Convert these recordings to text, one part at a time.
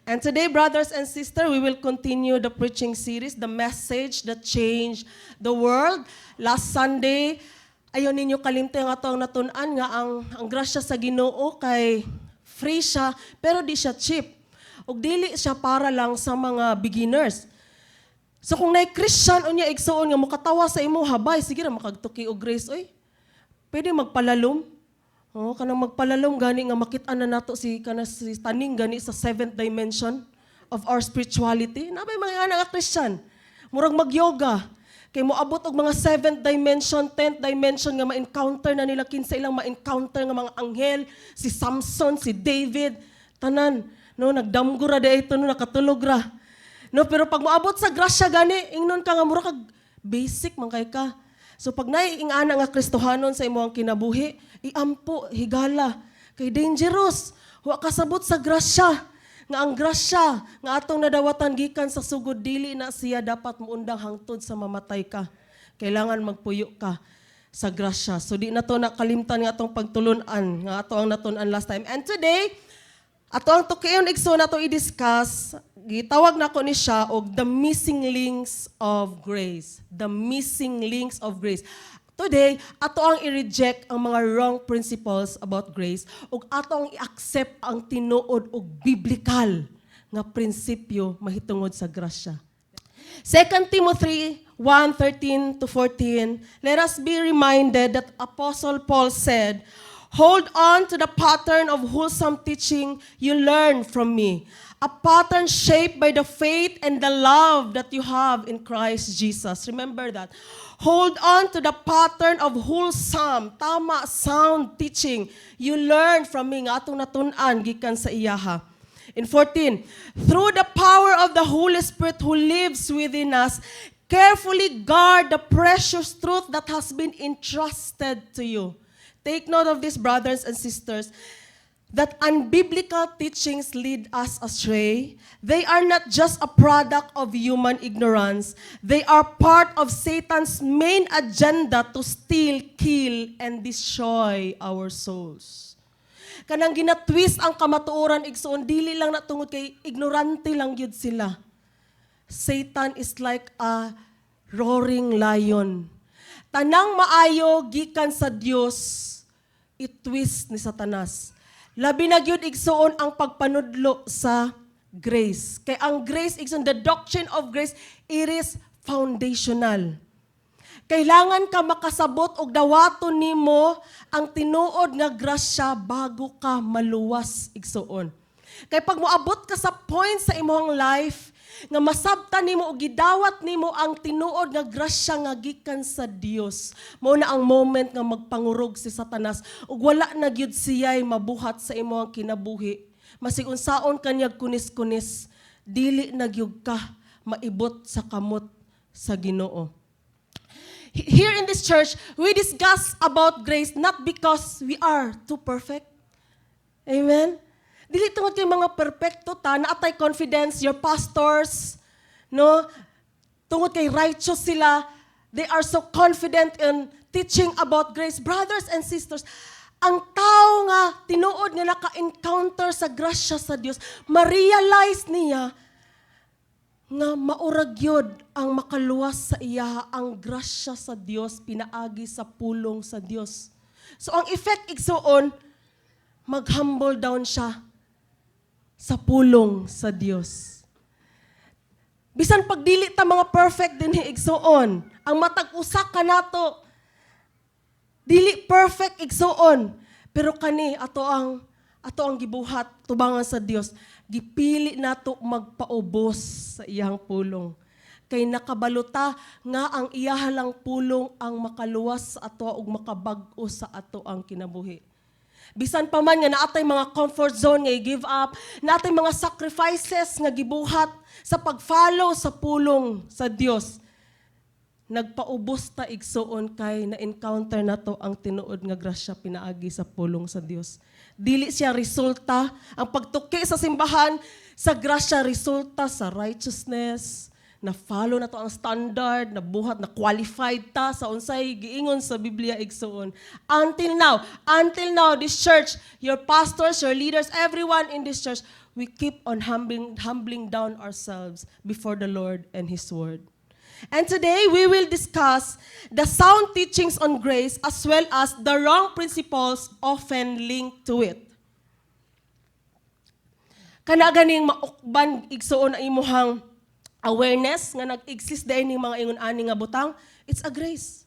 And today, brothers and sisters, we will continue the preaching series, The Message That Changed the World. Last Sunday, ayaw ninyo kalimtang ato ang natunan nga ang grasya sa Ginoo kay free siya, pero di siya cheap. Ug dili siya para lang sa mga beginners. So kung nay Christian unya igsuon nga mukatawa sa imo habay, sige ra makagtuki og grace oy. Pwede magpalalom. Oh, kanang magpalalom gani nga makit-an na nato si taning gani sa 7th dimension of our spirituality. Nabay mga nga Christian. Murag mag-yoga. Kay moabot og mga 7th dimension, 10th dimension nga ma-encounter na nila kinsa ilang ma-encounter nga mga anghel, si Samson, si David, tanan. No, nagdamgo ra dayto no nakatulog ra. No, pero pag moabot sa grasya gani, ingnon ka nga mura kag basic man kay ka. So pag naiingana nga Kristohanon sa imong kinabuhi, iampo, higala, kay dangerous. Wa kasabot sa grasya. Nga ang grasya, nga atong nadawatan gikan sa sugod, dili na siya dapat muundang hangtod sa mamatay ka. Kailangan magpuyo ka sa grasya. So di na to nakalimtan nga atong pagtulunan, nga ato ang natunan last time. And today, ato ang tukiyon igso na to i-discuss, gitawag na ko ni siya og the missing links of grace. The missing links of grace. Today, ato ang i-reject ang mga wrong principles about grace ug ato ang i-accept ang tinuod og biblical nga prinsipyo mahitungod sa grasya. 2 Timothy 1:13-14, let us be reminded that Apostle Paul said, "Hold on to the pattern of wholesome teaching you learned from me, a pattern shaped by the faith and the love that you have in Christ Jesus." Remember that. Hold on to the pattern of wholesome, tama, sound teaching you learned from me, nga atong natun-an gikan sa iyaha. In 14, through the power of the Holy Spirit who lives within us, carefully guard the precious truth that has been entrusted to you. Take note of this, brothers and sisters, that unbiblical teachings lead us astray. They are not just a product of human ignorance. They are part of Satan's main agenda to steal, kill, and destroy our souls. Kanang ginatwist ang kamatuoran igsoon, dili lang na tungod kay ignorante lang yun sila. Satan is like a roaring lion. Tanang maayo gikan sa Dios, itwist ni Satanas. Labi na gyud igsuon ang pagpanudlo sa grace. Kay ang grace igsuon, the doctrine of grace, it is foundational. Kailangan ka makasabot og dawaton nimo ang tinuod nga grasya bago ka maluwas igsuon. Kay pag moabot ka sa point sa imong life nga masabtan nimo og gidawat nimo ang tinuod nga grasya nga gikan sa Dios, mao na ang moment nga magpangurog si Satanas ug wala na gyud siya'y mabuhat sa imong kinabuhi. Masig unsaon kanyag kunis-kunis, dili na gyud ka maibot sa kamot sa Ginoo. Here in this church, we discuss about grace not because we are too perfect. Amen. Dili tungod kay mga perpekto ta, naatay confidence, your pastors, no? Tungod kay righteous sila, they are so confident in teaching about grace. Brothers and sisters, ang tao nga tinuod nga naka-encounter sa grasya sa Dios, ma-realize niya nga maurag yod ang makaluwas sa iya ang grasya sa Dios pinaagi sa pulong sa Dios. So ang effect igsuon, mag-humble down siya sa pulong sa Dios. Bisan pagdili ta mga perfect din igsuon, ang matag usa ka nato dili perfect igsuon, pero kani ato ang gibuhat tubangan sa Dios, gipili nato magpaubos sa iyang pulong. Kay nakabaluta nga ang iyahalang pulong ang makaluwas sa ato ug makabag-o sa ato ang kinabuhi. Bisan pa man nga naatay mga comfort zone nga i-give up, naatay mga sacrifices nga gibuhat sa pag-follow sa pulong sa Dios. Nagpaubos ta igsuon kay na-encounter nato ang tinuod nga grasya pinaagi sa pulong sa Dios. Dili siya resulta, ang pagtuki sa simbahan sa grasya resulta sa righteousness, na follow na to ang standard, na buhat, na qualified ta sa unsay giingon sa Biblia igsuon. Until now, this church, your pastors, your leaders, everyone in this church, we keep on humbling down ourselves before the Lord and His Word. And today, we will discuss the sound teachings on grace as well as the wrong principles often linked to it. Kana ganing maukban igsuon na imuhang awareness nga nag-exist dahil ng mga ingon-ani nga butang, it's a grace.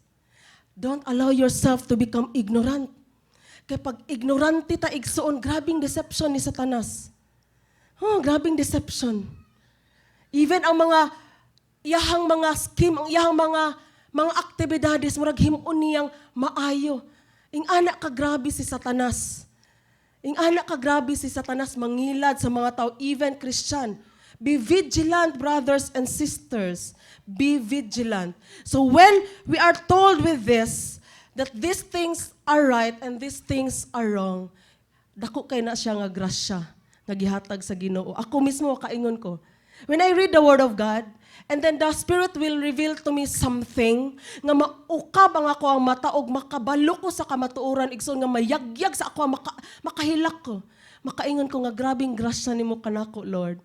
Don't allow yourself to become ignorant. Kaya pag ignorante ta igsuon, grabing deception ni Satanas. Grabing deception. Even ang mga iyahang mga scheme, ang iyahang mga aktibidades, murag himon niyang maayo. Ing anak ka grabe si Satanas. Ing anak ka grabe si Satanas mangilad sa mga tao, even Christian. Be vigilant, brothers and sisters. Be vigilant. So when we are told with this, that these things are right and these things are wrong, dako kay na siya nga grasya, nga gihatag sa Ginoo. Ako mismo kaingon ko. When I read the Word of God, and then the Spirit will reveal to me something, nga maukab ang ako ang mata, o makabalo ko sa kamatuoran, igsoon nga mayagyag sa ako, makahilak ko. Makaingon ko nga, grabing grasya ni mo kanako, Lord.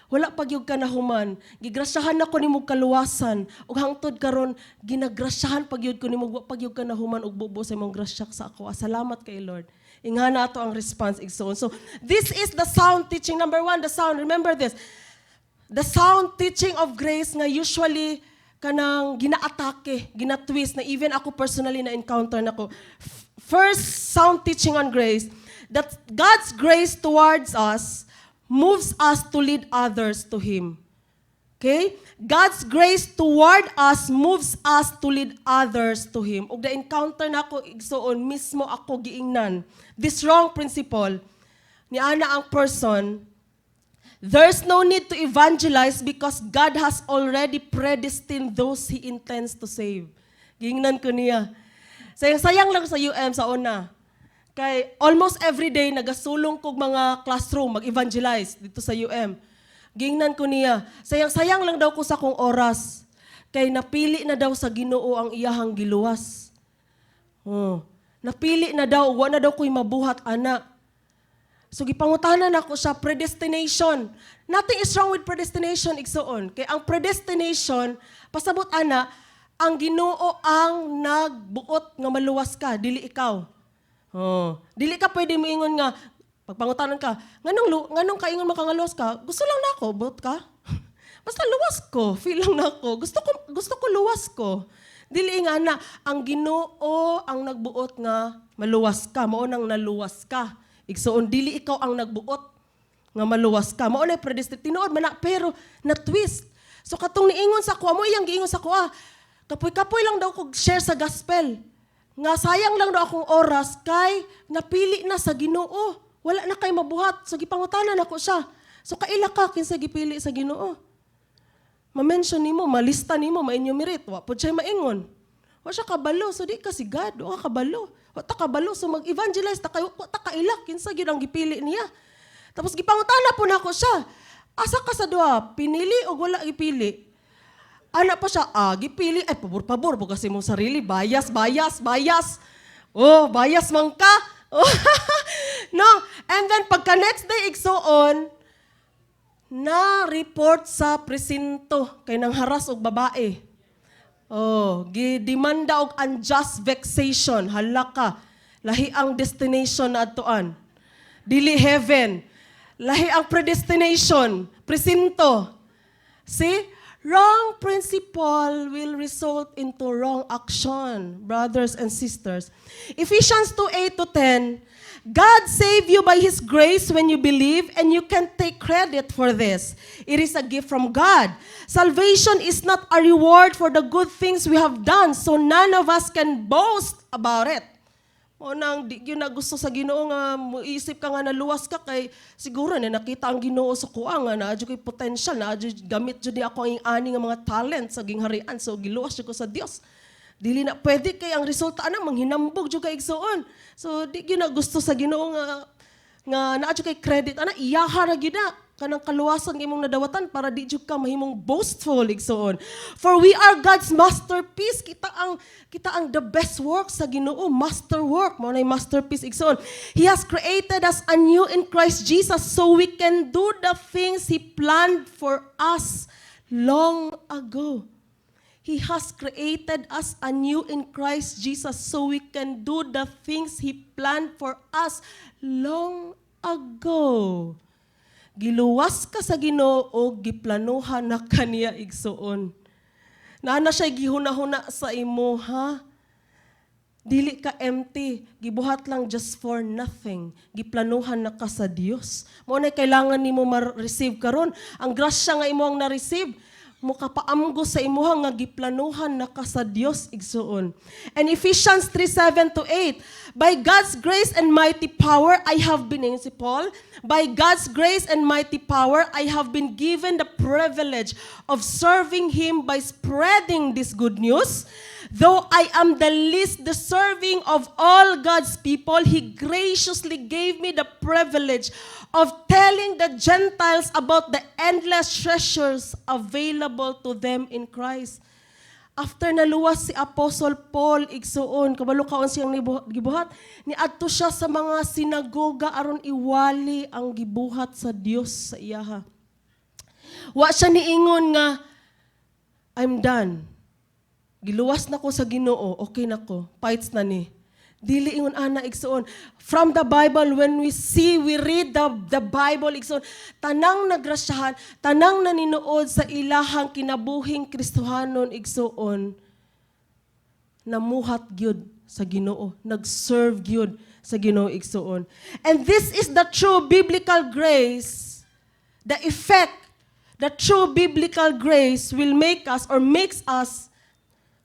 Wala pagyog ka na human. Gigrasyahan ako ni mo kaluwasan. Ug hangtod karon ginagrasyahan pagyog ko ni mo pagyog ka na human ug bubo sa imong grasya sa ako. Salamat kay Lord. Ingana ato ang response igsoon. So this is the sound teaching. Number 1, the sound. Remember this. The sound teaching of grace nga usually kanang ginaatake, ginatwist na even ako personally na encounter nako. First sound teaching on grace, that God's grace towards us moves us to lead others to Him. Okay? God's grace toward us moves us to lead others to Him. Ug na-encounter na ako igsoon, mismo ako giingnan. This wrong principle, ni ana ang person, there's no need to evangelize because God has already predestined those He intends to save. Giingnan ko niya. Sayang lang sa sa una. Kay almost every day, nagasulong kog mga classroom, mag-evangelize dito sa Gingnan ko niya, sayang lang daw ko sa kong oras. Kay napili na daw sa Ginoo ang iyahang giluwas. Napili na daw, wa na daw ko'y mabuhat, anak. So gipangutanan ako siya, predestination. Nothing is wrong with predestination, igsoon. Kay ang predestination, pasabot ana, ang Ginoo ang nagbuot nga maluwas ka, dili ikaw. Dili ka pwede moingon nga, pagpangutanan ka, nganong kaingon makangaluwas ka, gusto lang na ako, buot ka. Basta luwas ko, feel lang na ako, gusto ko luwas ko. Dili nga na, ang Ginoo ang nagbuot nga maluwas ka, mao nang naluwas ka. Igsoon, dili ikaw ang nagbuot nga maluwas ka. Mao na predestined, tinuod man na, pero na-twist. So katong niingon sa kuha, mo iyang giingon sa kuha, kapoy-kapoy lang daw kog share sa gospel. Nga sayang lang daw akong oras kay napili na sa Ginoo. Wala na kay mabuhat. So gipangutanan ako siya. So kaila ka kinsa gipili sa Ginoo. Ma-mention nimo, malista nimo, ma-enumerate. Wa pud siya maingon. Wa siya kabalo, so di ka si God. Wa kabalo. Wa ta kabalo, so mag-evangelize ta kayo, wa ta kaila kinsa gyud ang gipili niya. Tapos gipangutana po na ako siya. Asa ka sa duha? Pinili o wala gipili? Ana pa siya, gipili, ay pabor-pabor, kasi mong sarili, bias. Bias man ka. No, and then pagka next day, igsoon, na-report sa presinto, kay nang haras og babae. Gidemanda og unjust vexation, halaka, lahi ang destination na atoan. Dili heaven, lahi ang predestination, presinto. See? Wrong principle will result into wrong action, brothers and sisters. Ephesians 2:8-10, God saved you by His grace when you believe, and you can take credit for this. It is a gift from God. Salvation is not a reward for the good things we have done, so none of us can boast about it. O nang di yun na gusto sa Ginoo nga isip ka nga naluwas ka kay siguro na nakita ang Ginoo sa kuha nga na adyo kay potential na adyo gamit jud ako ang ani nga mga talent sa gingharian so giluwas jud ko sa Dios. Dili na pwede kay ang resulta ana manghinambog jud kay igsoon. So di gyud na gusto sa Ginoo nga naadyo kay credit ana iyaha ra gyud na. kanang kaluwasan imong nadawatan para di jud ka mahimong boastful igsoon. For we are God's masterpiece. Kita ang the best work sa Ginoo, masterwork, mao nay masterpiece igsoon. He has created us anew in Christ Jesus so we can do the things He planned for us long ago. He has created us anew in Christ Jesus so we can do the things He planned for us long ago. Giluwas ka sa Ginoo, giplanuhan na kaniya igsoon. Naana siya gihuna-huna sa imo, ha? Dili ka empty, gibuhat lang just for nothing. Giplanuhan na ka sa Dios. Mo na kailangan nimo ma-receive karon. Ang grasya nga imo ang na-receive, mo kapaamgo sa imuha nga giplanuhan na ka sa Dios igsoon. And Ephesians 3:7-8, by God's grace and mighty power I have been, si Paul, by God's grace and mighty power I have been given the privilege of serving Him by spreading this good news. Though I am the least deserving of all God's people, He graciously gave me the privilege of telling the Gentiles about the endless treasures available to them in Christ. After naluwas si Apostle Paul, igsuon, kabalo kaon siyang gibuhat, niadto siya sa mga sinagoga aron iwali ang gibuhat sa Dios sa iyaha. Wa siya niingon nga, I'm done. Giluwas na ko sa Ginoo, okay na ko, fights na ni. Dili ingon ana igsoon. From the Bible, when we read the Bible igsoon, tanang nagrasyahan, tanang naninuod sa ilahang kinabuhing Kristohanon igsoon, namuhat gyud sa Ginoo, nag-serve gyud sa Ginoo igsoon. And this is the true biblical grace, the effect, the true biblical grace will make us or makes us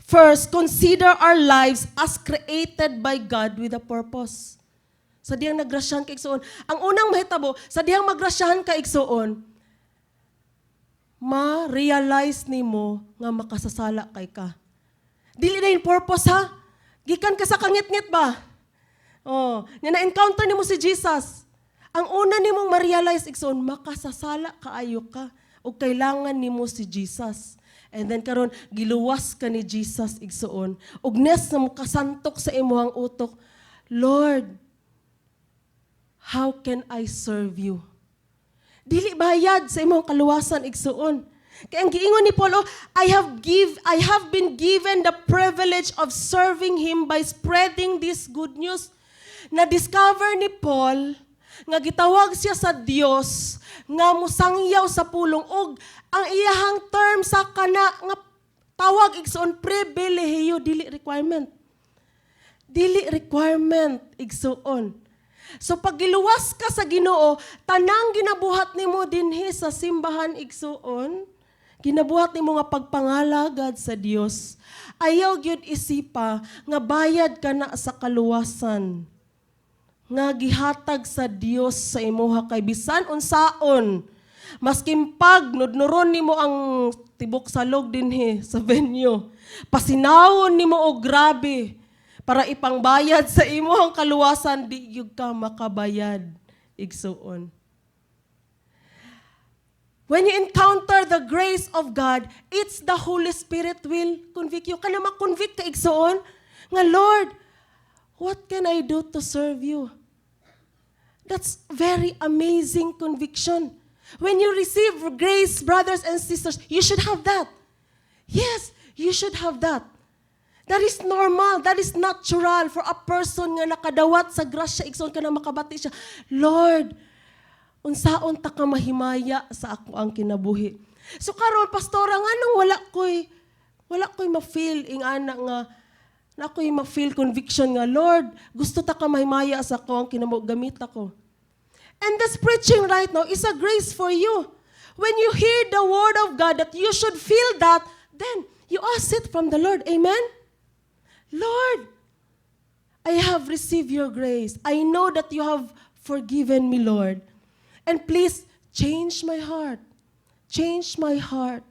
first, consider our lives as created by God with a purpose. Sa diyang nagrasyahan ka igsoon. Ang unang mahitabo, sa diyang magrasyahan ka igsoon, ma-realize nimo nga makasasala kay ka. Dili na yung purpose, ha? Gikan ka sa kangit-ngit ba? Oh, na-encounter nimo si Jesus. Ang una nimong ma-realize igsoon, makasasala kaayo ka o kailangan nimo si Jesus. And then karon giluwas ka ni Jesus igsoon. Ug nes na kasantok sa imuhang utok, Lord, how can I serve you? Dili bayad sa imong kaluwasan igsoon. Kaya ang giingon ni Paul, I have been given the privilege of serving Him by spreading this good news. Na-discover ni Paul nga gitawag siya sa Dios nga musangyaw sa pulong og ang iyahang term sa kana nga tawag igsoon pribilehiyo, dili requirement. Dili requirement igsoon. So pag giluwas ka sa Ginoo, tanang ginabuhat nimo dinhi sa simbahan igsoon, ginabuhat nimo nga pagpangalagad sa Dios. Ayaw gyud isipa nga bayad ka na sa kaluwasan nga gihatag sa Dios sa imuha kay bisan unsaon. Maskim pag nudnuron nimo ang tibok salog dinhi sa venue, pasinawon nimo og grabe para ipangbayad sa imong kaluwasan, di gyud ka makabayad igsuon. When you encounter the grace of God, it's the Holy Spirit will convict you. Kana ma-convict ka igsuon nga, Lord, what can I do to serve you? That's very amazing conviction. When you receive grace, brothers and sisters, you should have that. Yes, you should have that. That is normal. That is natural for a person nga nakadawat sa grasya, igsoon ka na makabati siya. Lord, unsaon ta ka mahimaya sa ako ang kinabuhi. So karon pastora, nganong wala ko'y ma-feel ing ana nga na ako'y ma-feel conviction nga, Lord, gusto ta ka mahimaya sa ako ang gamit ako. And this preaching right now is a grace for you. When you hear the word of God that you should feel that, then you ask it from the Lord. Amen? Lord, I have received your grace. I know that you have forgiven me, Lord. And please, change my heart. Change my heart.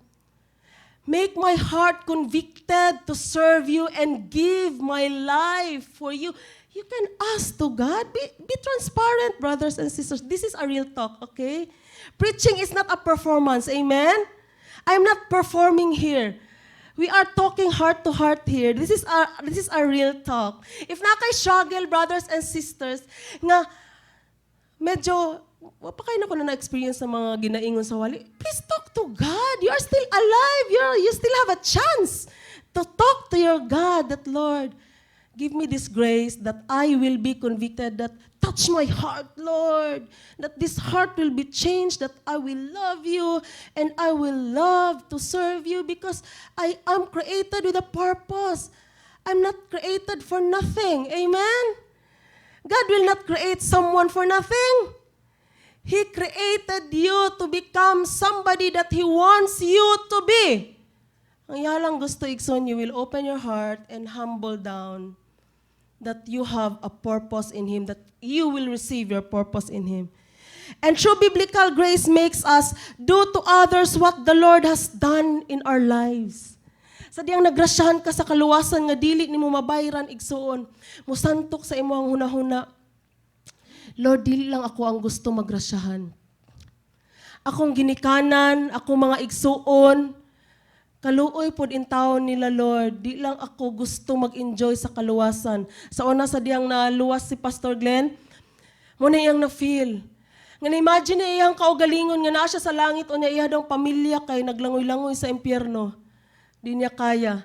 Make my heart convicted to serve you and give my life for you. You can ask to God. Be transparent, brothers and sisters. This is a real talk, okay? Preaching is not a performance, amen? I'm not performing here. We are talking heart to heart here. This is a real talk. If struggle, brothers and sisters, nga medyo pa kayo na na-experience sa mga ginaingon sa wali, please talk to God. You are still alive. You still have a chance to talk to your God that, Lord, give me this grace that I will be convicted, that touch my heart, Lord, that this heart will be changed, that I will love you and I will love to serve you because I am created with a purpose. I'm not created for nothing. Amen? God will not create someone for nothing. He created you to become somebody that He wants you to be. Ang yalang gusto, Ikson, you will open your heart and humble down that you have a purpose in Him, that you will receive your purpose in Him. And true biblical grace makes us do to others what the Lord has done in our lives. Sa diyang nagrasyahan ka sa kaluwasan nga dili nimo mabayran igsuon, musantok sa imo ang hunahuna. Lord, dili lang ako ang gusto magrasyahan. Akong ginikanan, akong mga igsuon, kaluoy pod in taon nila, Lord. Di lang ako gusto mag-enjoy sa kaluwasan. Sa una sa diyang naluwas si Pastor Glenn, muna iyang na-feel. Nga na-imagine niya iyang kaugalingon nga naa siya sa langit o niya iya daw pamilya kay naglangoy-langoy sa impyerno. Di niya kaya.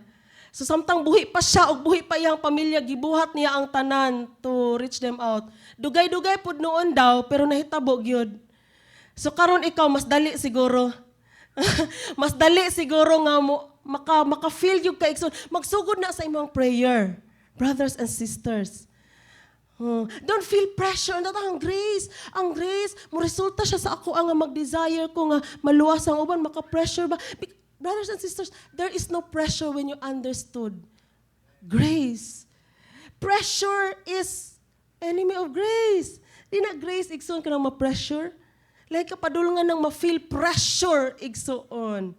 So samtang buhi pa siya o buhi pa iyang pamilya, gibuhat niya ang tanan to reach them out. Dugay-dugay pod noon daw, pero nahitabo gyud. So karon ikaw, mas dali siguro. Mas dali siguro nga mo, maka-feel yung kaigsoon. Magsugod na sa imong prayer, brothers and sisters. Don't feel pressure. Ang grace, mo resulta siya sa ako ang mag-desire ko nga maluwas ang uban, maka-pressure ba? Brothers and sisters, there is no pressure when you understood grace. Pressure is enemy of grace. Di na grace, igsoon ka nang ma-pressure. Like kapadulungan ng ma-feel pressure, igsoon.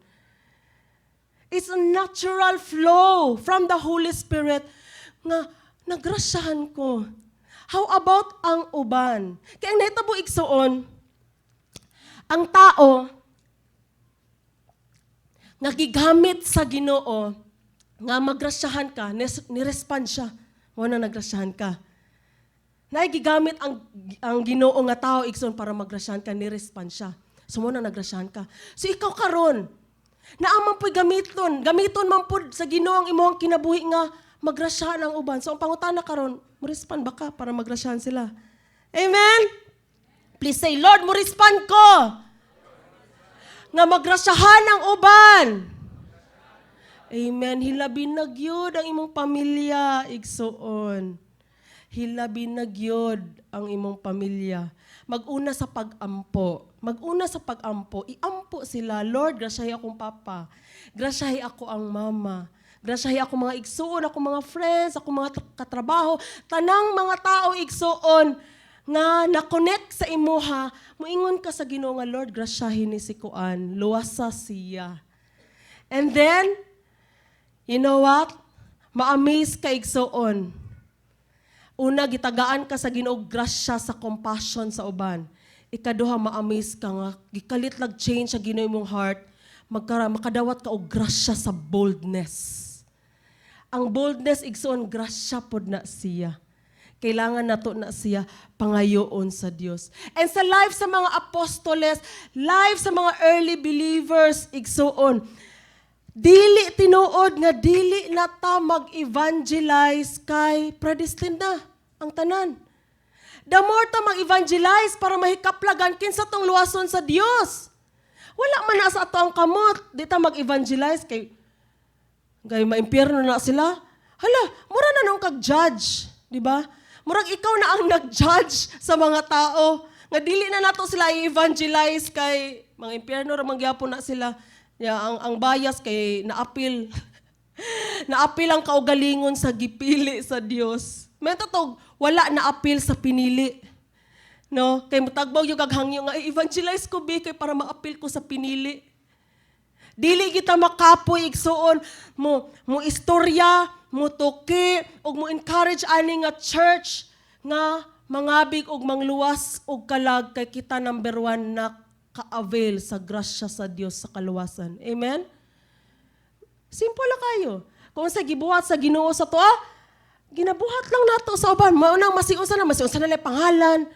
It's a natural flow from the Holy Spirit nga nagrasyahan ko. How about ang uban? Kaya ang nahitabo igsoon, ang tao nga gigamit sa Ginoo nga magrasyahan ka, nirespond siya. Wala nagrasyahan ka. Naigigamit ang Ginoo nga tao igsoon para magrasyahan ka, nirespond siya. So mo na nagrasyahan ka. So ikaw karon, naaman po'y gamiton man po sa Ginoo ang imong kinabuhi nga magrasyahan ang uban. So ang pangutana karon, mo respond ba ka para magrasyahan sila? Amen? Please say, Lord, mo respond ko nga magrasyahan ang uban. Amen. Hilabi na gyud ang imong pamilya, igsoon. Hilabi na gyud ang imong pamilya. Mag-una sa pag-ampo. Iampo sila. Lord, grasyahi akong papa. Grasyahi ako ang mama. Grasyahi ako mga igsoon, ako mga friends, ako mga katrabaho. Tanang mga tao igsoon nga na-connect sa imuha, muingon ka sa Ginoo nga, Lord, grasyahin ni si Kuan, luwasa siya. And then, you know what? Ma-amaze ka igsoon. Una, gitagaan ka sa Ginoo, grasya sa compassion sa uban. Ikaduha, ma-amaze ka nga, gikalit lag change sa Ginoo imong heart, makadawat ka og grasya sa boldness. Ang boldness igsoon, grasya pod na siya. Kailangan nato na siya pangayoon sa Dios. And sa life sa mga apostoles, life sa mga early believers, igsoon, dili tinuod nga dili na ta mag-evangelize kay predestined na ang tanan. The more ta mag-evangelize para mahikaplagan kinsa tong luwason sa Dios. Wala man na sa ato ang kamot, di ta mag-evangelize kay maimpyerno na sila. Hala, mura na nung kag-judge, di ba? Murag ikaw na ang nag-judge sa mga tao. Nga dili na nato sila i-evangelize kay mga impyerno ra mangyapon na sila. Ang bias kay naapil. Naapil ang kaugalingon sa gipili sa Dios. May tatog, wala naapil sa pinili. No? Kay mutagbaw yung kaghangyo nga, i-evangelize ko kay para maapil ko sa pinili. Dili kita makapoy igsuon mo istorya, mutuki, ug mo encourage ani nga church nga mangabig og mangluwas og kalag kay kita number 1 na ka-avail sa grasya sa Dios sa kaluwasan. Amen? Simple lang kayo. Kung sa gibuhat sa Ginoo sa to, ginabuhat lang nato sa uban. Maunang masiusa na lang pangalan,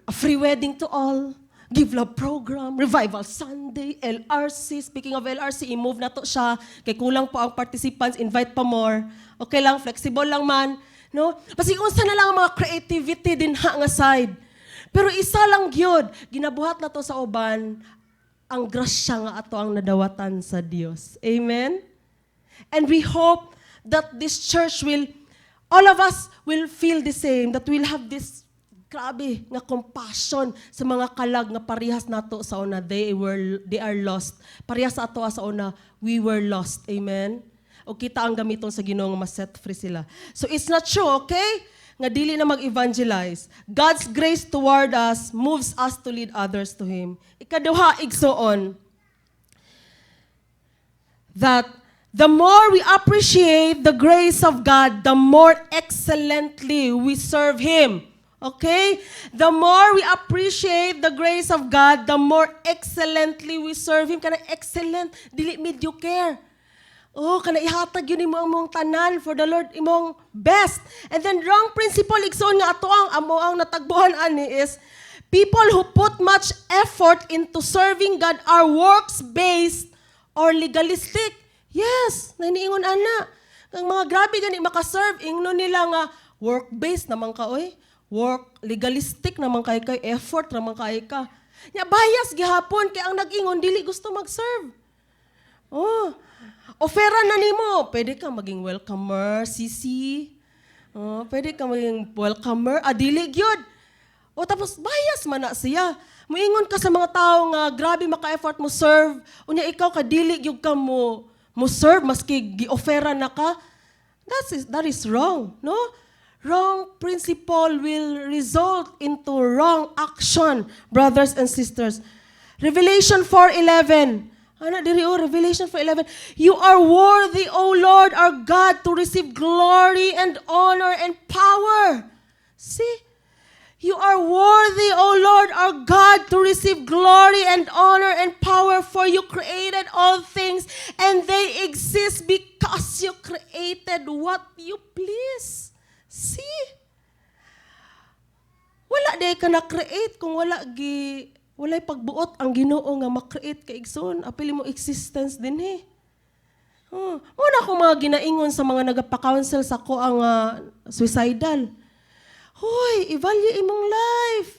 a free wedding to all, Give Love Program, Revival Sunday, LRC. Speaking of LRC, i-move na to siya. Kay kulang po ang participants, invite pa more. Okay lang, flexible lang man. No? Pasiunsa na lang ang mga creativity din nga side. Pero isa lang gyud, ginabuhat na to sa uban, ang grasya nga ato ang nadawatan sa Dios. Amen? And we hope that this church will, all of us will feel the same, that we'll have this grabe nga compassion sa mga kalag nga parehas nato sa una they are lost. Parehas sa ato sa una we were lost. Amen. O kita ang gamiton sa Ginoo nga ma-set free sila. So it's not true, okay? Nga dili na mag-evangelize. God's grace toward us moves us to lead others to Him. Ikaduha, igsoon, that the more we appreciate the grace of God, the more excellently we serve Him. Okay? The more we appreciate the grace of God, the more excellently we serve Him. Kana excellent, dili mediocre. Oh, kana ihatag yun imo among tanan for the Lord, imong best. And then wrong principle, igsoon nga ato ang amo ang natagbuhan ani is, people who put much effort into serving God are works-based or legalistic. Yes, naniingon ana. Kang mga grabe gani makaserve, ingno nila nga work-based naman ka, oy. Work, legalistic naman kay effort naman kay ka. Nya bias gihapon kay ang nag-ingon dili gusto mag-serve. Oh, ofera na nimo, pwede ka maging welcomer, CC. Oh, pwede ka maging welcomer, dili gyud. O tapos bias man na siya. Muingon ka sa mga tao nga grabe maka-effort mo serve, unya ikaw ka dili gyud ka mo serve maski gi-ofera na ka. That is wrong, no? Wrong principle will result into wrong action, brothers and sisters. Revelation 4:11. Ano diri Revelation 4:11. You are worthy, O Lord our God, to receive glory and honor and power. See? You are worthy, O Lord our God, to receive glory and honor and power, for you created all things, and they exist because you created what you please. See? Wala day ka na-create kung walay pagbuot ang Ginoo nga ma-create ka igsoon. Apili mo existence din Muna akong mga ginaingon sa mga nagapa-counsel sa ko ang suicidal. Hoy, evaluate imong life.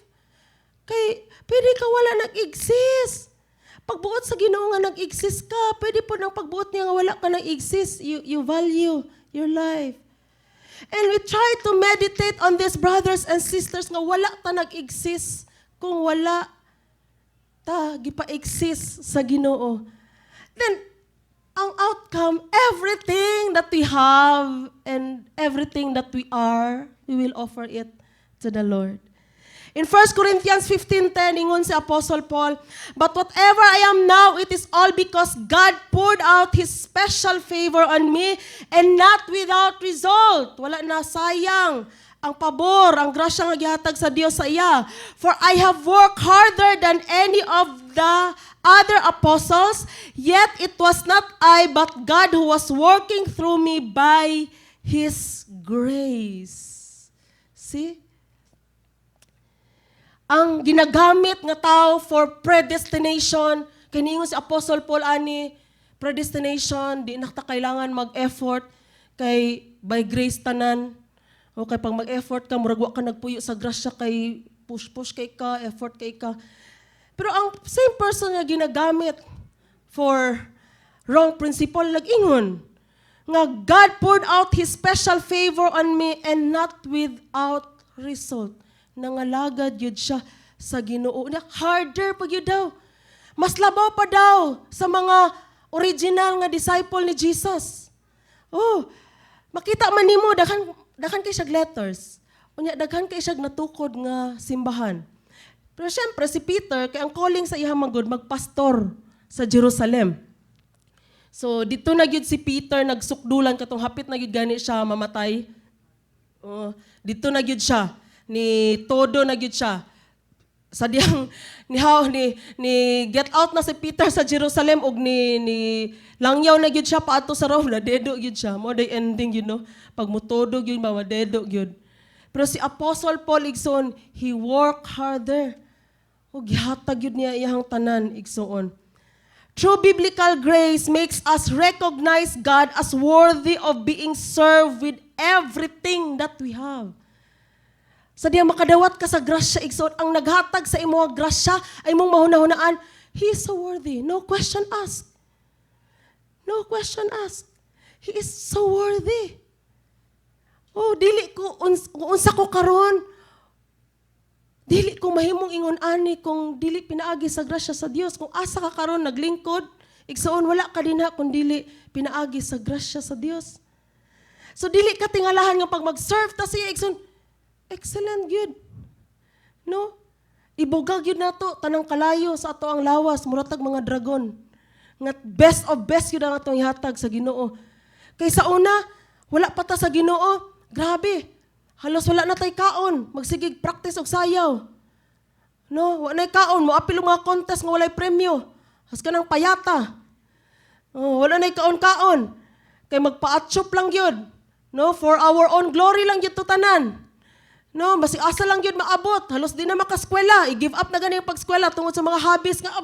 Kay pwede ka wala nag-exist. Pagbuot sa Ginoo nga nag-exist ka, pwede po nang pagbuot niya nga wala ka nag-exist. You value your life. And we try to meditate on this, brothers and sisters, nga wala ta nag-exist kung wala ta gipa-exist sa Ginoo. Then, ang outcome, everything that we have and everything that we are, we will offer it to the Lord. In 1 Corinthians 15:10, ingon si Apostle Paul, but whatever I am now, it is all because God poured out His special favor on me and not without result. Wala na sayang ang pabor, ang grasya nga gihatag sa Dios sa iya. For I have worked harder than any of the other apostles, yet it was not I, but God who was working through me by His grace. See? Ang ginagamit nga tao for predestination, kaniingon si Apostle Paul ani, predestination, di na ta kailangan mag-effort, kay by grace tanan. O kay pag mag-effort ka, murag wa ka nagpuyo sa grasya, kay push kay ka, effort kay ka. Pero ang same person nga ginagamit for wrong principle, nag-ingon, nga God poured out His special favor on me and not without result. Nangalagad yun siya sa Ginoo. Harder pa yun daw. Mas labaw pa daw sa mga original nga disciple ni Jesus. Oh, makita man nimo daghan kay siyag letters. Unya daghan kay siyag natukod nga simbahan. Pero syempre si Peter kay ang calling sa iya magud magpastor sa Jerusalem. So dito na gyud si Peter nagsukdulan katong hapit na gyud gani siya mamatay. Dito na gyud siya ni todo na gyud siya. Sa diyang ni get out na si Peter sa Jerusalem ug ni langyaw na gyud siya paadto sa Rome na dedo gyud siya. Mo day ending pag mutodo gyud madedo gyud. Pero si Apostle Paul igsoon, he work harder. Ug gihatag gyud niya iyang tanan igsoon. True biblical grace makes us recognize God as worthy of being served with everything that we have. Sa diya makadawat ka sa grasya, igsoon, ang naghatag sa imo grasya ay mong mahunahunaan, He is so worthy. No question asked. No question asked. He is so worthy. Dili ko, unsa ko karon. Dili ko mahimong ingon ani kung dili pinaagi sa grasya sa Dios. Kung asa ka karon naglingkod, igsoon wala ka dinha kung dili pinaagi sa grasya sa Dios. So dili ka tingalahan nga pag mag-serve ta siya igsoon, excellent gyud. No? Ibugag gyud nato tanang kalayo sa ato ang lawas, muratag mga dragon. Nga best of best gyud ang atong ihatag sa Ginoo. Kay sa una, wala pa ta sa Ginoo, grabe. Halos wala na tay kaon, magsigig practice og sayaw. No, wala na kaon, mo apil mga contest nga walay premyo. Has ka nang payata. Wala na kaon-kaon. Kay magpa-atchop lang gyud. No, for our own glory lang gyud tanan. No, basi asa lang gyud maabot. Halos di na makaskwela, i-give up na gani yung pagskwela tungod sa mga hobbies nga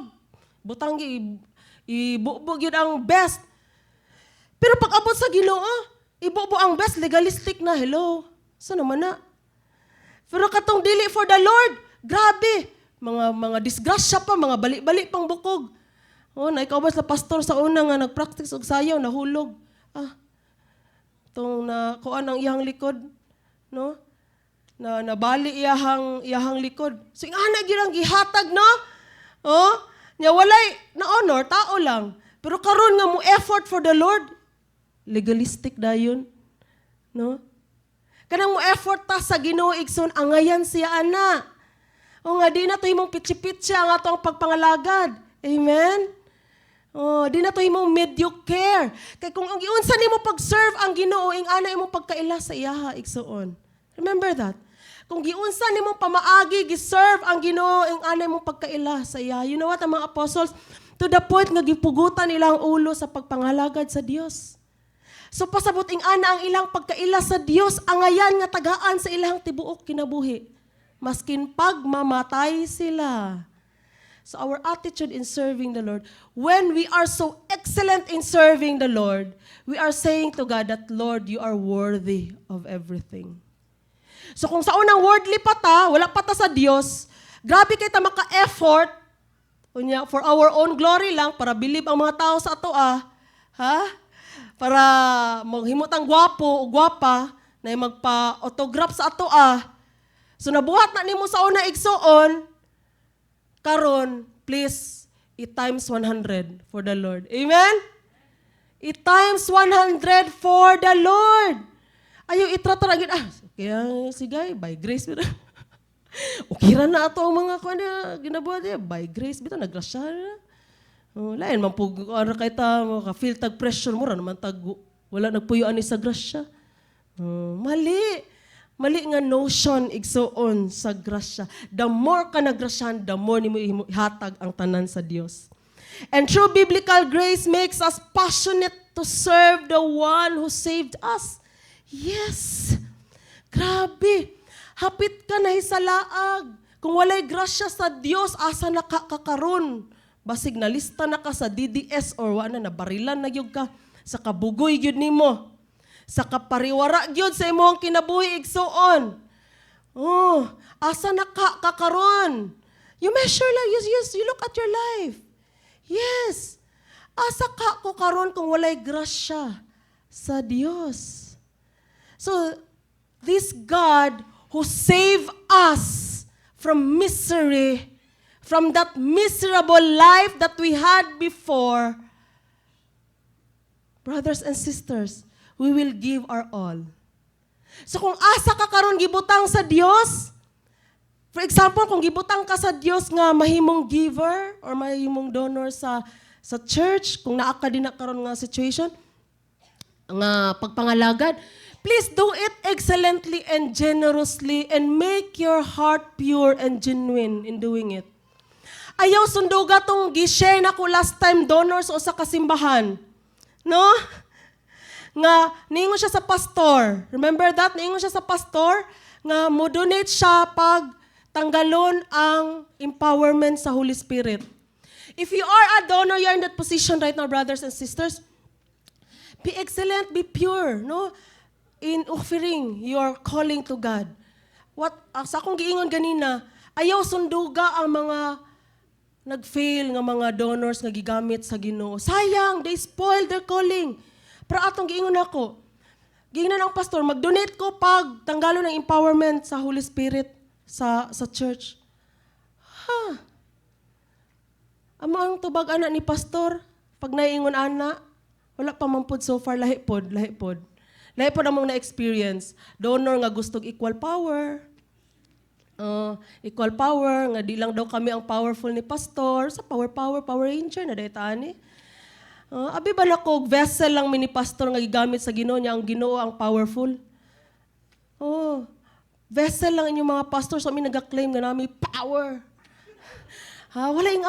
butang ibubo gyud ang best. Pero pag abot sa Ginoo, ibubo ang best legalistic na. Hello. Saan naman na? Pero katong dili for the Lord, grabe. Mga disgrasya pa, mga bali-bali pang bukog. Naikawbas na pastor sa una nga nag-practice og sayaw, nahulog. Itong kuan ang iyang likod. No? Nabali iyahang likod. So, yung anak yun ang gihatag, no? Nya walay na honor, tao lang. Pero karon nga mo effort for the Lord, legalistic dayon. No? Kanang mo effort ta sa Ginoo igsoon, angayan siya ana. O nga di na to himong pitsi-pitsi ang atong pagpangalagad. Amen? Di na to himong mediocre. Kay kung ang giunsa nimo pag-serve ang Ginoo, ing ana imong pagkaila sa iyaha igsoon. Remember that? Kung giunsa nimo pamaagi gi-serve ang Ginoo, ing ana imong pagkaila sa iyaha. You know what, ang mga apostles, to the point nga gipugutan nila ang ulo sa pagpangalagad sa Dios. So pasabuting ana ang ilang pagkaila sa Dios, angayan nga tagaan sa ilang tibuok kinabuhi. Maskin pagmamatay sila. So our attitude in serving the Lord, when we are so excellent in serving the Lord, we are saying to God that, Lord, you are worthy of everything. So kung sa unang worldly pa ta, wala pa ta sa Dios, grabe kay ta maka-effort, for our own glory lang, para believe ang mga tao sa ato para maghimot ang gwapo o gwapa na magpa-autograph sa ato So nabuhat na nimo sa una igsoon, karon please i-times 100 for the Lord. Amen? I-times 100 for the Lord. Ayaw itrata na kaya sige, by grace bita. Ukira na ato ang mga ginabuhat niya, by grace bita, nagrasya na. Lain man po, kay ta, feel tag pressure mo, naman tag, wala nagpuyuan ni sa grasya. Mali nga notion igsoon sa grasya. The more ka nagrasyan, the more ni mo ihatag ang tanan sa Dios. And true biblical grace makes us passionate to serve the one who saved us. Yes. Grabe. Hapit ka na hisalaag. Kung walay grasya sa Dios, asa na kakaron? Basig na lista na ka sa DDS or wala na barilan na gyud ka sa kabugoy gyud nimo. Sa kapariwara gyud sa imong kinabuhi igsoon. Asa na kakaron? You measure lang, yes, you look at your life. Yes. Asa ka ko karon kung walay grasya sa Dios. So this God who saved us from misery, from that miserable life that we had before, brothers and sisters, we will give our all. So kung asa ka karon gibutang sa Dios, for example, kung gibutang ka sa Dios nga mahimong giver or mahimong donor sa sa church, kung naa ka din na karon nga situation, nga pagpangalagad, please do it excellently and generously and make your heart pure and genuine in doing it. Ayaw sunduga tong gi-share na ko last time donors o sa kasimbahan. No? Nga, niingon siya sa pastor. Remember that? Niingon siya sa pastor nga mo-donate siya pag tanggalon ang empowerment sa Holy Spirit. If you are a donor, you are in that position right now, brothers and sisters, be excellent, be pure, no? In offering your calling to God. Sa akong giingon ganina, ayaw sunduga ang mga nag-fail nga mga donors nga gigamit sa Ginoo. Sayang, they spoiled their calling. Pero atong giingon ako, giingnan ang pastor, mag-donate ko pag tanggalo ng empowerment sa Holy Spirit sa church. Amo ang tubag ana ni pastor, pag naiingon ana, wala pa man pod so far, lahi pod. Lahi po namang na-experience. Donor nga gustong equal power. Equal power, nga di lang daw kami ang powerful ni pastor. Sa Power Ranger na daytaan eh. Abi ba na ko, vessel lang mi ni pastor nga gigamit sa Ginoo niya, ang Ginoo ang powerful. Vessel lang inyong mga pastor, so kami nag-claim nga namin power. Wala yung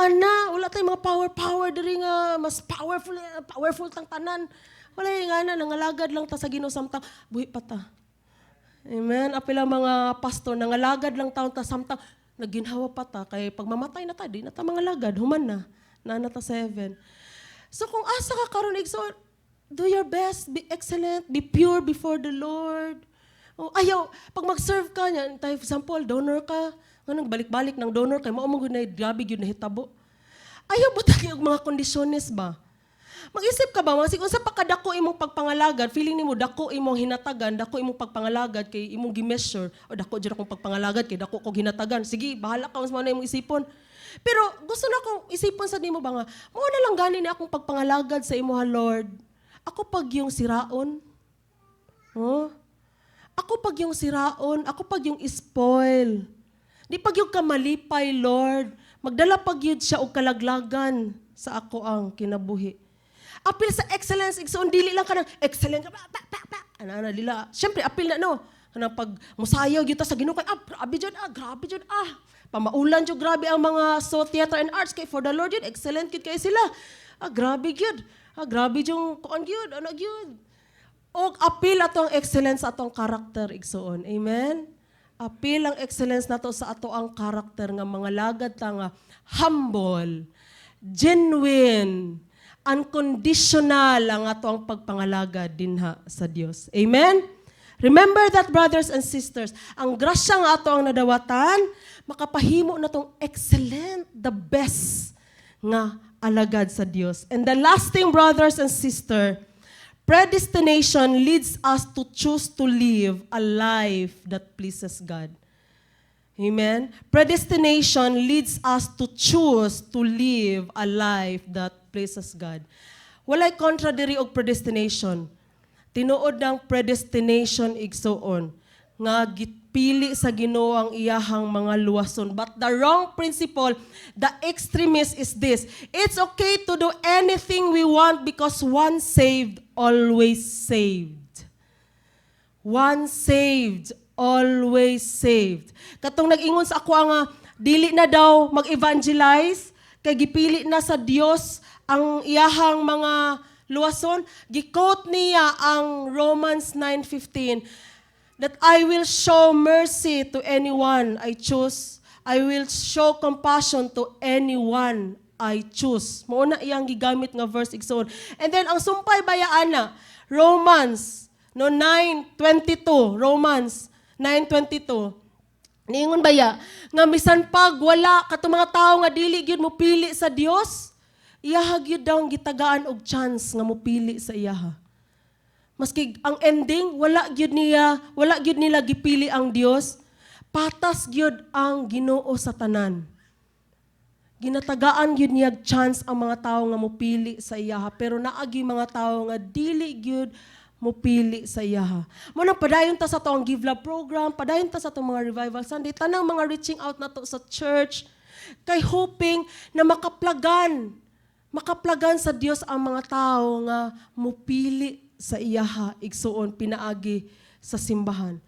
wala tayong mga power diri nga mas powerful tang tanan. Wala yung nangalagad lang ta sa Ginoo samtang buhi pa ta. Amen. Apila mga pastor, nangalagad lang taon ta samtang naginhawa pa ta kay pag mamatay na ta di na ta mangalagad, human na. Na ta 7. So kung asa ka karon igsoon, do your best, be excellent, be pure before the Lord. Ayaw, pag mag-serve ka niya, for example, donor ka, nga balik-balik ng donor kay mao mo gud na grabe gyud na hitabo. Ayaw butang og mga kondisyones ba? Mag-isip ka ba, kung sa pakadako imong pagpangalagad, feeling nimo dako imong hinatagan, dako imong pagpangalagad kay imong gi-measure, o dako jud akong pagpangalagad kay dako ko hinatagan. Sige, bahala ka sa imong isipon. Pero gusto na akong isipon sa nimo ba nga, mao na lang gani ni akong pagpangalagad sa imo ha Lord. Ako pag yung siraon. Ako pag yung siraon, ako pag yung spoil. Di pag yung kamalipay, Lord. Magdala pag yun siya o kalaglagan sa ako ang kinabuhi. Apil sa excellence, igsoon, dili lang ka ng excellent. Ano, dila. Siyempre, apil na, no? Pag musayaw yun sa Ginoo, grabe dyan. Pamaulan dyan, grabe ang mga theater and arts. Kay for the Lord yun, excellent yun kayo sila. Grabe yun. Grabe yung kuan yun, ano yun. O apil atong excellence atong karakter, igsoon. Amen? Apil ang excellence nato sa ato ang karakter nga mga lagad ta nga humble, genuine, unconditional ang ato ang pagpangalagad dinha sa Dios. Amen? Remember that, brothers and sisters, ang grasya nga ato ang nadawatan, makapahimo na tong excellent, the best nga alagad sa Dios. And the last thing, brothers and sisters, predestination leads us to choose to live a life that pleases God. Amen? Predestination leads us to choose to live a life that pleases God. Walay contradiri og predestination. Tinuod ng predestination igsoon nga gipili sa Ginoo ang iyahang mga luwason. But the wrong principle, the extremist is this. It's okay to do anything we want because once saved, always saved. Once saved, always saved. Katong nag-ingon sa ako nga, dili na daw mag-evangelize, kay gipili na sa Dios ang iyahang mga luwason. Gi-quote niya ang Romans 9:15, that I will show mercy to anyone I choose. I will show compassion to anyone I choose. Mauna iyang gigamit nga verse igsoon. And then ang sumpay bayaan na, Romans 9:22, Romans 9:22. Niingon baya nga bisan pag wala katong mga tawo nga dili gyud mo pili sa Dios, iyaha gyud daw ang gitagaan og chance nga mo pili sa iyaha. Maski ang ending wala gyud nila gipili ang Dios, patas gyud ang Ginoo sa tanan. Ginatagaan gyud niya chance ang mga tawo nga mo pili sa iyaha, pero naagi mga tawo nga dili gyud mo pili sa iyaha. Muna padayon ta sa to ang Give Love program, padayon ta sa to mga Revival Sunday, tanang mga reaching out na to sa church, kay hoping na makaplagan makaplagan sa Dios ang mga tao nga mupili sa iyaha igsuon pinaagi sa simbahan.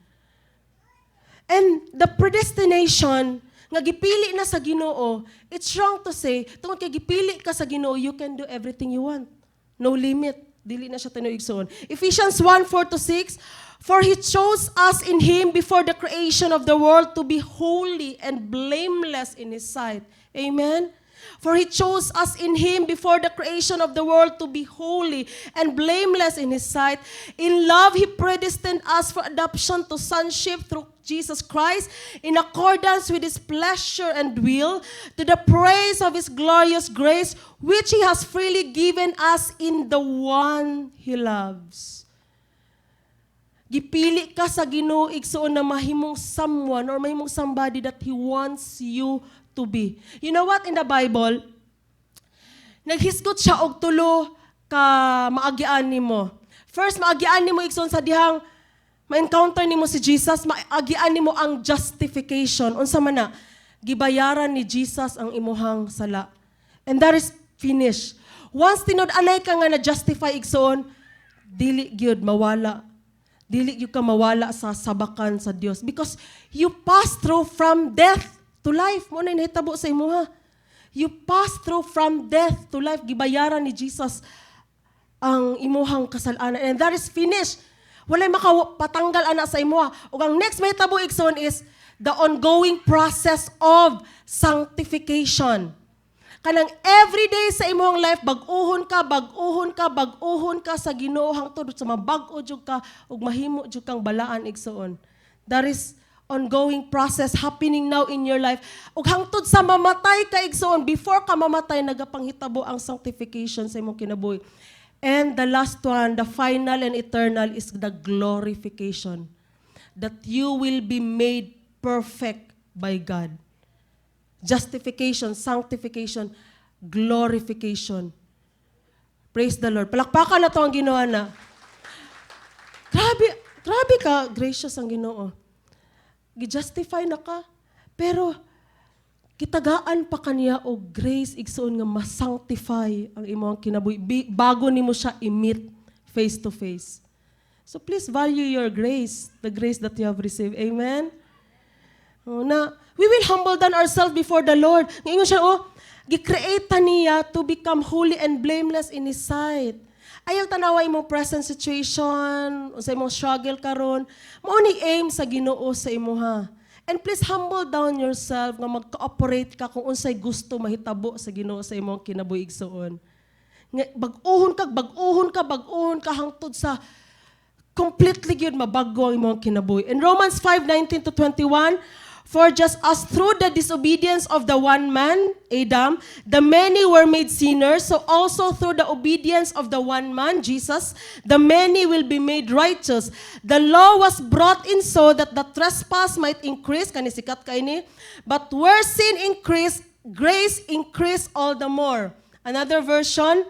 And the predestination nga gipili na sa Ginoo, it's wrong to say, tungod kay gipili ka sa Ginoo, you can do everything you want. No limit. Dili na siya tinuig igsoon. Ephesians 1:4-6, for He chose us in Him before the creation of the world to be holy and blameless in His sight. Amen? For He chose us in Him before the creation of the world to be holy and blameless in His sight. In love, He predestined us for adoption to sonship through Jesus Christ in accordance with His pleasure and will, to the praise of His glorious grace, which He has freely given us in the one He loves. Gipili ka sa Ginoo igsoon na mahimong someone or mahimong somebody that He wants you to be. You know what, in the Bible, naghisgot siya og tulo ka maagian nimo. First, maagian nimo igsoon sa dihang ma-encounter nimo si Jesus, maagian nimo ang justification. Unsa man na, gibayaran ni Jesus ang imuhang sala. And that is finished. Once tinud-anay ka nga na-justify igsoon, dili gyud mawala. Dili gyud ka mawala sa sabakan sa Dios because you pass through from death to life. Mo na nahitabo sa imuha. You pass through from death to life. Gibayaran ni Jesus ang imuhang kasalanan. And that is finished. Walay makapatanggal ana sa imuha. Ug ang next mahitabo igsoon is the ongoing process of sanctification. Kanang everyday sa imuhang life, bag-uhon ka sa Ginoo hangtod sa mabag-o jud ka ug mahimo jud kang balaan igsoon. That is ongoing process happening now in your life. Ug hangtod sa mamatay ka igsoon, before ka mamatay nagapanghitabo ang sanctification sa imong kinabuhi. And the last one, the final and eternal, is the glorification. That you will be made perfect by God. Justification, sanctification, glorification. Praise the Lord. Palakpakan na to ang Ginoo na. Grabe ka, gracious ang Ginoo. Gi-justify na ka, pero kitagaan pa kaniya o grace igsoon nga ma-sanctify ang imong kinabuhi bago nimo siya i-meet face to face. So please value your grace, the grace that you have received. Amen? We will humble down ourselves before the Lord. Ngayon siya, gi-create niya to become holy and blameless in His sight. Ayaw tanaway mo present situation, o sa imong struggle karon, mo ni aim sa Ginoo sa imuha. And please humble down yourself nga mag-cooperate ka kung unsay gusto mahitabo sa Ginoo sa imong kinabuhi igsoon. Bag-uhon ka hangtod sa completely gyud mabago ang imong kinabuhi. In Romans 5:19-21, for just as through the disobedience of the one man, Adam, the many were made sinners, so also through the obedience of the one man, Jesus, the many will be made righteous. The law was brought in so that the trespass might increase, kanisikat kaini, but where sin increased, grace increased all the more. Another version,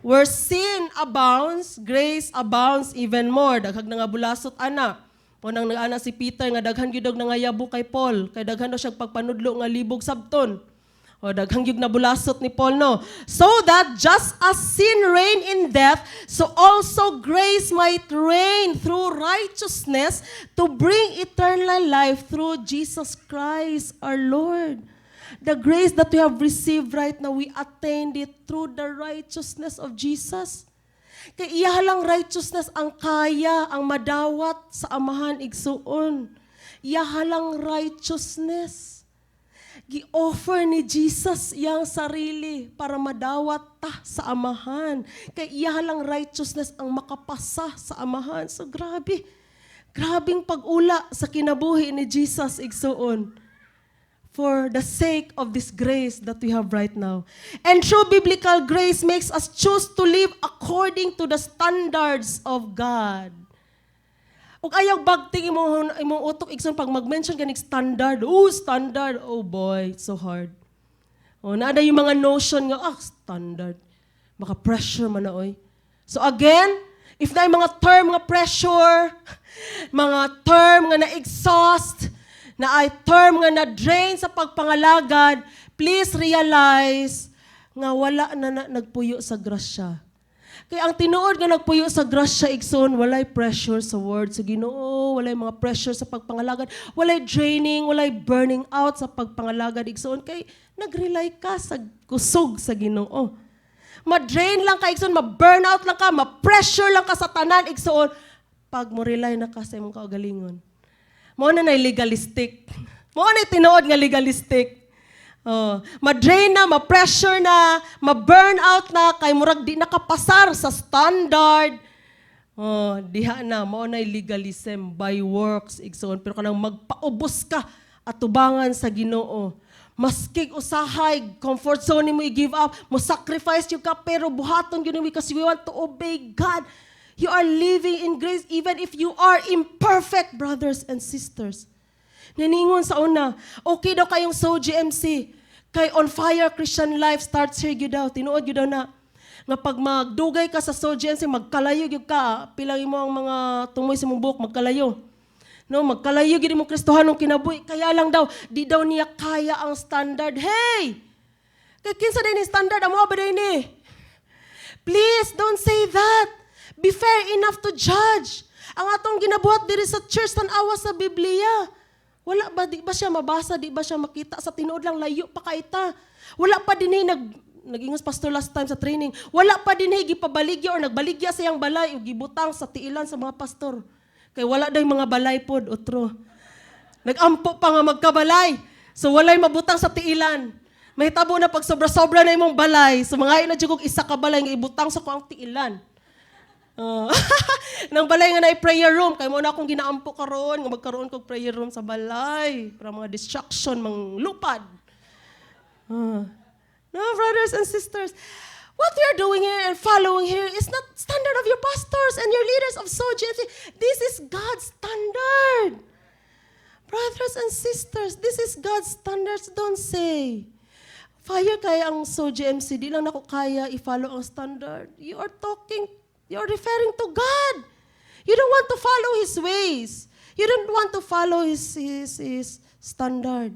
where sin abounds, grace abounds even more. Daghag na nga bulasot ana. Punang nag-ana si Peter nga daghan gyud nga yabo kay Paul, kay daghan daw siya pagpanudlo nga libog sabton. O daghang gyud nabulasot ni Paul no. So that just as sin reigned in death, so also grace might reign through righteousness to bring eternal life through Jesus Christ our Lord. The grace that we have received right now, we attained it through the righteousness of Jesus. Kay iya lang righteousness ang kaya, ang madawat sa amahan igsuon. Iya lang righteousness. Gi-offer ni Jesus iyang sarili para madawat ta sa amahan. Kay iya lang righteousness ang makapasa sa amahan. So grabe. Grabing pag-ula sa kinabuhi ni Jesus igsuon. For the sake of this grace that we have right now. And true biblical grace makes us choose to live according to the standards of God. Ug ayaw bagting imong utok igsoon pag mag-mention kanig standard. Standard. Oh boy, it's so hard. Naada yung mga notion nga, standard. Maka-pressure man na oy. So again, if na yung mga term nga pressure, mga term nga na-exhaust, na ay term nga na-drain sa pagpangalagad, please realize nga wala na nagpuyo sa grasya. Kaya ang tinuod nga nagpuyo sa grasya, igsoon, walay pressure sa word sa Ginoo, walay mga pressure sa pagpangalagad, walay draining, walay burning out sa pagpangalagad, igsoon, kay nag-rely ka sa kusog sa Ginoo. Ma-drain lang ka, igsoon, ma-burnout lang ka, ma-pressure lang ka sa tanan, igsoon, pag mo rely na ka sa imong kaugalingon. Mo na legalistic. Mo na tinuod nga legalistic. Ma-drain na, ma-pressure na, ma-burn out na, kay murag di nakapasar sa standard. Diha na, mao na legalism by works, igsoon. Pero kanang magpaubos ka at tubangan sa Ginoo. Maskig usahay, comfort zone mo i-give up, mo sacrifice yung ka, pero buhaton yun because we want to obey God. You are living in grace even if you are imperfect, brothers and sisters. Naningon sa una, okay daw kayong so GMC. Kay On Fire Christian Life starts here yun daw. Tinuod yun daw na. Nga pag magdugay ka sa so GMC, magkalayo yun ka. Pilang mo ang mga tumoy sa mong buhok, magkalayo. No, magkalayo yun mo Kristohan ng kinabuhi. Kaya lang daw, di daw niya kaya ang standard. Hey! Kaya kinsa din yung standard, amo ba din eh? Please, don't say that. Be fair enough to judge. Ang atong ginabuhat diri sa church, tanawa sa Biblia. Wala ba, di ba siya mabasa, di ba siya makita? Sa tinuod lang, layo pa kaita. Wala pa din nag-ingos pastor last time sa training, wala pa din gipabaligya or nagbaligya sa iyang balay o gibutang sa tiilan sa mga pastor. Kay wala daw yung mga balay pod, otro. Nag-ampo pa nga magkabalay. So walay mabutang sa tiilan. May tabo na pag sobra-sobra na imong balay. So mga ina jugog isa ka balay nga ibutang sa kuang tiilan. Nang balay nga na prayer room, kay mo na akong ginaampo karon nga magkaroon kog prayer room sa balay para mga distraction, mang lupad. No, brothers and sisters, what we are doing here and following here is not standard of your pastors and your leaders of SOGMC. This is God's standard. Brothers and sisters, this is God's standards. Don't say, fire kaya ang SOGMC, di lang ako kaya i-follow ang standard. You're referring to God. You don't want to follow His ways. You don't want to follow His standard.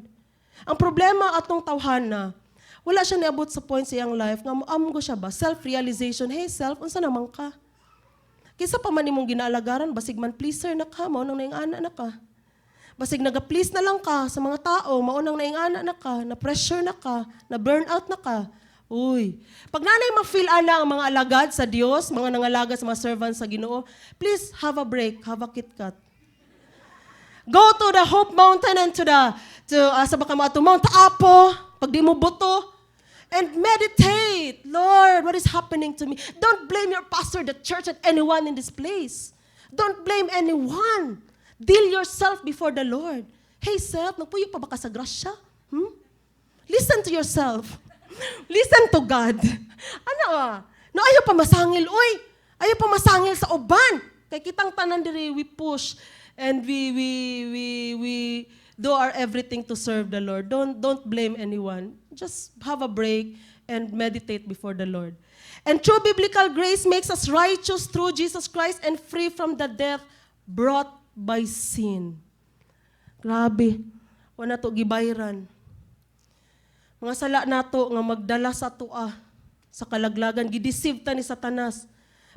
Ang problema atong tawhana, wala siya niabot sa point sa iyang life, nga amgo siya ba? Self-realization, hey self, unsa naman ka? Kisa pa man imong ginaalagaran, basig man pleaser na ka, maunang naingana na ka. Basig naga-please na lang ka sa mga tao, maunang naingana na ka, na-pressure na ka, na-burnout na ka. Uy, pag nanay ma-feel ang mga alagad sa Diyos, mga nangalagad sa mga servants sa Ginoo, please have a break, have a KitKat. Go to the Hope Mountain and sa baka mga Mount Apo, pag di mo buto, and meditate. Lord, what is happening to me? Don't blame your pastor, the church, and anyone in this place. Don't blame anyone. Deal yourself before the Lord. Hey, self, nagpuyo pa ba ka sa grasya? Listen to yourself. Listen to God. No, ayaw pa masangil. Uy, ayaw pa masangil sa uban. Kay kitang tanan diri, we push and we do our everything to serve the Lord. Don't blame anyone. Just have a break and meditate before the Lord. And true biblical grace makes us righteous through Jesus Christ and free from the death brought by sin. Grabe. Wala to gibayran. Mga sala nato nga magdala sa tua sa kalaglagan, gideceive ta ni Satanas.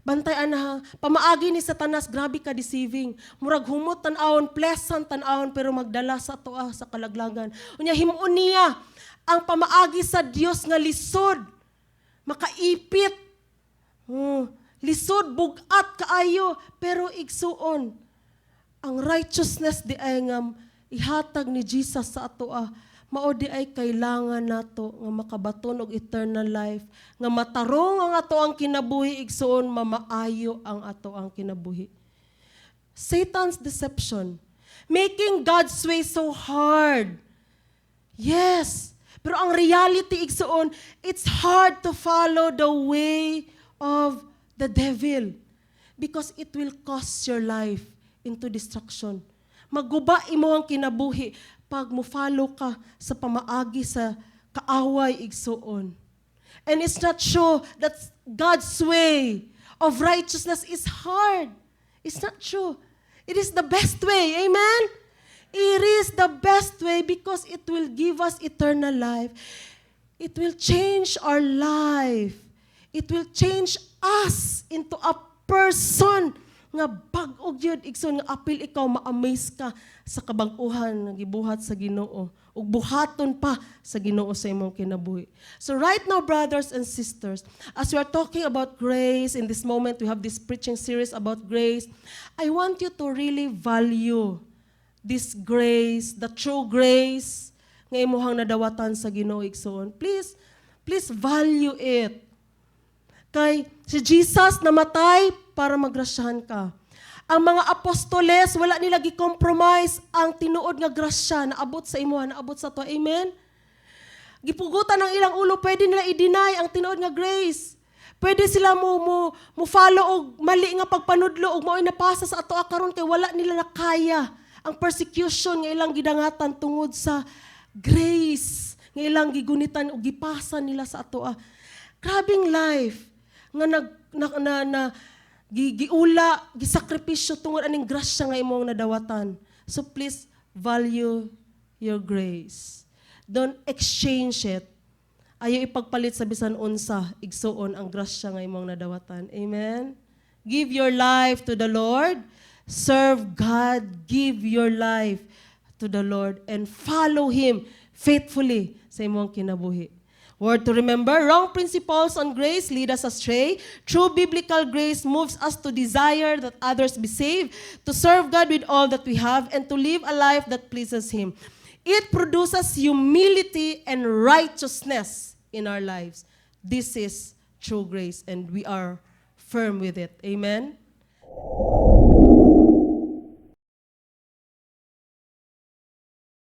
Bantayan na, pamaagi ni Satanas, grabe ka deceiving. Murag humot tan-awon, pleasant tan-awon, pero magdala sa tua sa kalaglagan. Unya himuon niya ang pamaagi sa Dios nga lisod, makaipit. Lisod, bugat kaayo, pero igsuon. Ang righteousness di ay nga ihatag ni Jesus sa atoa. Mao di ay kailangan nato nga makabaton og eternal life, nga matarong ang ato ang kinabuhi, igsuon mamaayo ang ato ang kinabuhi. Satan's deception, making God's way so hard. Yes, pero ang reality, igsuon, it's hard to follow the way of the devil because it will cost your life into destruction. Maguba imo ang kinabuhi pag mo-follow ka sa pamaagi sa kaaway, igsuon. And it's not true that God's way of righteousness is hard. It's not true. It is the best way. Amen? It is the best way because it will give us eternal life. It will change our life. It will change us into a person nga bag-og yun, igsoon nga apil ikaw ma-amaze ka sa kabag-uhan nga gibuhat sa Ginoo ug buhaton pa sa Ginoo sa imong kinabuhi. So right now, brothers and sisters, as we are talking about grace, in this moment we have this preaching series about grace, I want you to really value this grace, the true grace nga imuhang nadawatan sa Ginoo igsoon. Please value it. Kay si Jesus namatay para magrasyahan ka. Ang mga apostoles, wala nila gi-compromise ang tinuod nga grasya na abot sa imuha, na abot sa to. Amen? Gipugutan ng ilang ulo, pwede nila i-deny ang tinuod nga grace. Pwede sila mo follow og mali nga pagpanudlo og mao'y napasa sa ato karon kay wala nila nakaya ang persecution nga ilang gidangatan tungod sa grace nga ilang gigunitan og gipasa nila sa ato. Grabing life nga giula, gisakripisyo tungod aning grasya nga imong nadawatan. So please value your grace. Don't exchange it. Ayaw ipagpalit sa bisan unsa, igsuon ang grasya nga imong nadawatan. Amen? Give your life to the Lord. Serve God. Give your life to the Lord and follow Him faithfully sa imong kinabuhi. Word to remember, wrong principles on grace lead us astray. True biblical grace moves us to desire that others be saved, to serve God with all that we have, and to live a life that pleases Him. It produces humility and righteousness in our lives. This is true grace, and we are firm with it. Amen?